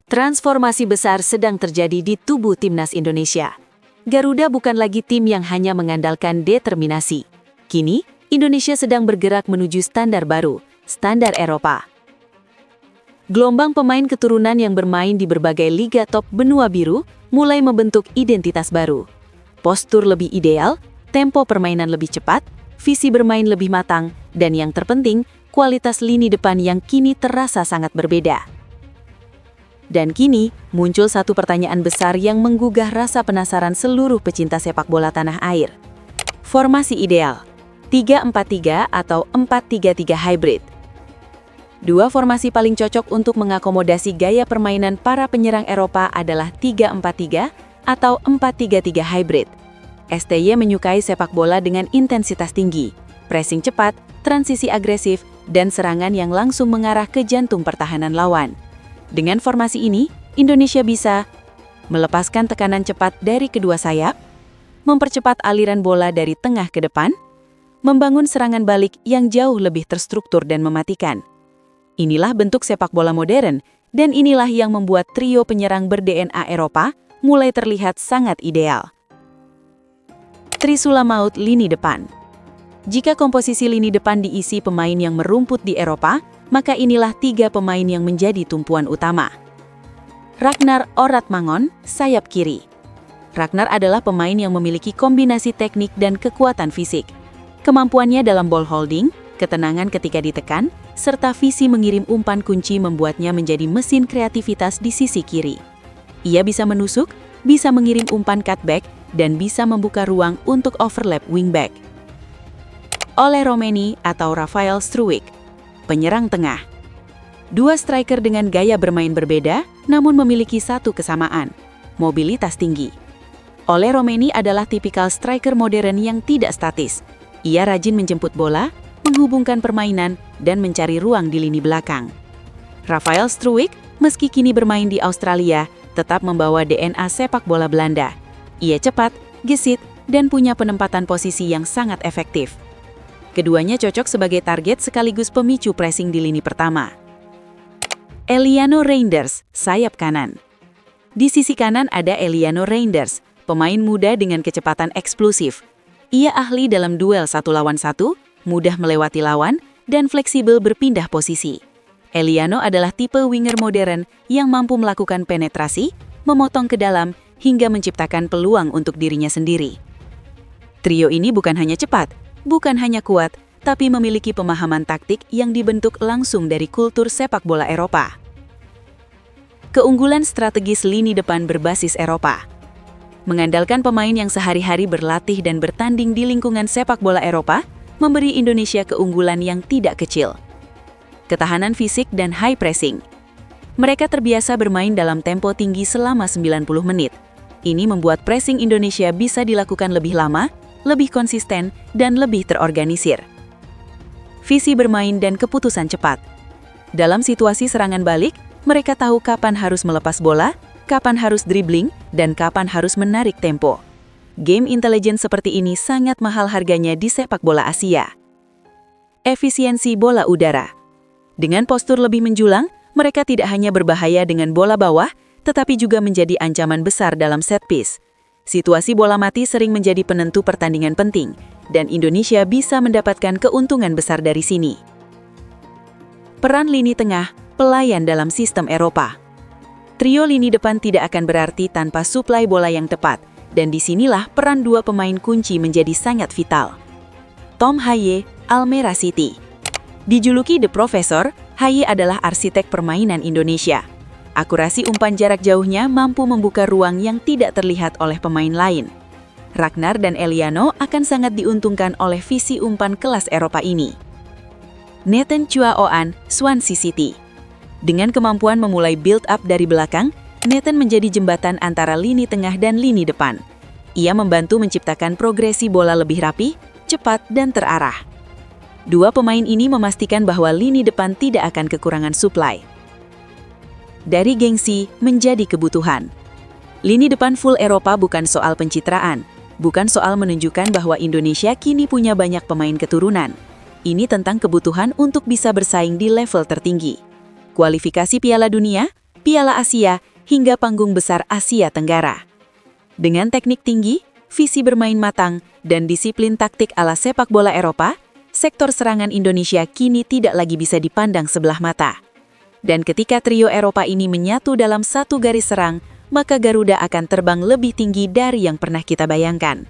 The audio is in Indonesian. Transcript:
Transformasi besar sedang terjadi di tubuh Timnas Indonesia. Garuda bukan lagi tim yang hanya mengandalkan determinasi. Kini, Indonesia sedang bergerak menuju standar baru, standar Eropa. Gelombang pemain keturunan yang bermain di berbagai liga top benua biru mulai membentuk identitas baru. Postur lebih ideal, tempo permainan lebih cepat, visi bermain lebih matang, dan yang terpenting, kualitas lini depan yang kini terasa sangat berbeda. Dan kini, muncul satu pertanyaan besar yang menggugah rasa penasaran seluruh pecinta sepak bola tanah air. Formasi ideal, 3-4-3 atau 4-3-3 hybrid. Dua formasi paling cocok untuk mengakomodasi gaya permainan para penyerang Eropa adalah 3-4-3 atau 4-3-3 hybrid. STY menyukai sepak bola dengan intensitas tinggi, pressing cepat, transisi agresif, dan serangan yang langsung mengarah ke jantung pertahanan lawan. Dengan formasi ini, Indonesia bisa melepaskan tekanan cepat dari kedua sayap, mempercepat aliran bola dari tengah ke depan, membangun serangan balik yang jauh lebih terstruktur dan mematikan. Inilah bentuk sepak bola modern, dan inilah yang membuat trio penyerang ber-DNA Eropa mulai terlihat sangat ideal. Trisula Maut lini depan. Jika komposisi lini depan diisi pemain yang merumput di Eropa, maka inilah tiga pemain yang menjadi tumpuan utama. Ragnar Oratmangon, sayap kiri. Ragnar adalah pemain yang memiliki kombinasi teknik dan kekuatan fisik. Kemampuannya dalam ball holding, ketenangan ketika ditekan, serta visi mengirim umpan kunci membuatnya menjadi mesin kreativitas di sisi kiri. Ia bisa menusuk, bisa mengirim umpan cutback, dan bisa membuka ruang untuk overlap wingback. Ole Romeni atau Rafael Struwik, penyerang tengah. Dua striker dengan gaya bermain berbeda, namun memiliki satu kesamaan, mobilitas tinggi. Ole Romeni adalah tipikal striker modern yang tidak statis. Ia rajin menjemput bola, menghubungkan permainan, dan mencari ruang di lini belakang. Rafael Struwik, meski kini bermain di Australia, tetap membawa DNA sepak bola Belanda. Ia cepat, gesit, dan punya penempatan posisi yang sangat efektif. Keduanya cocok sebagai target sekaligus pemicu pressing di lini pertama. Eliano Reinders, sayap kanan. Di sisi kanan ada Eliano Reinders, pemain muda dengan kecepatan eksplosif. Ia ahli dalam duel 1 lawan 1, mudah melewati lawan, dan fleksibel berpindah posisi. Eliano adalah tipe winger modern yang mampu melakukan penetrasi, memotong ke dalam, hingga menciptakan peluang untuk dirinya sendiri. Trio ini bukan hanya cepat, bukan hanya kuat, tapi memiliki pemahaman taktik yang dibentuk langsung dari kultur sepak bola Eropa. Keunggulan strategis lini depan berbasis Eropa. Mengandalkan pemain yang sehari-hari berlatih dan bertanding di lingkungan sepak bola Eropa, memberi Indonesia keunggulan yang tidak kecil. Ketahanan fisik dan high pressing. Mereka terbiasa bermain dalam tempo tinggi selama 90 menit. Ini membuat pressing Indonesia bisa dilakukan lebih lama, lebih konsisten, dan lebih terorganisir. Visi bermain dan keputusan cepat. Dalam situasi serangan balik, mereka tahu kapan harus melepas bola, kapan harus dribbling, dan kapan harus menarik tempo. Game intelligence seperti ini sangat mahal harganya di sepak bola Asia. Efisiensi bola udara. Dengan postur lebih menjulang, mereka tidak hanya berbahaya dengan bola bawah, tetapi juga menjadi ancaman besar dalam set piece. Situasi bola mati sering menjadi penentu pertandingan penting, dan Indonesia bisa mendapatkan keuntungan besar dari sini. Peran lini tengah, pelayan dalam sistem Eropa. Trio lini depan tidak akan berarti tanpa suplai bola yang tepat, dan disinilah peran dua pemain kunci menjadi sangat vital. Tom Haye, Almera City. Dijuluki The Professor, Haye adalah arsitek permainan Indonesia. Akurasi umpan jarak jauhnya mampu membuka ruang yang tidak terlihat oleh pemain lain. Ragnar dan Eliano akan sangat diuntungkan oleh visi umpan kelas Eropa ini. Nathan Chua Oan, Swansea City. Dengan kemampuan memulai build-up dari belakang, Nathan menjadi jembatan antara lini tengah dan lini depan. Ia membantu menciptakan progresi bola lebih rapi, cepat, dan terarah. Dua pemain ini memastikan bahwa lini depan tidak akan kekurangan suplai. Dari gengsi menjadi kebutuhan. Lini depan full Eropa bukan soal pencitraan, bukan soal menunjukkan bahwa Indonesia kini punya banyak pemain keturunan. Ini tentang kebutuhan untuk bisa bersaing di level tertinggi. Kualifikasi Piala Dunia, Piala Asia, hingga panggung besar Asia Tenggara. Dengan teknik tinggi, visi bermain matang, dan disiplin taktik ala sepak bola Eropa, sektor serangan Indonesia kini tidak lagi bisa dipandang sebelah mata. Dan ketika trio Eropa ini menyatu dalam satu garis serang, maka Garuda akan terbang lebih tinggi dari yang pernah kita bayangkan.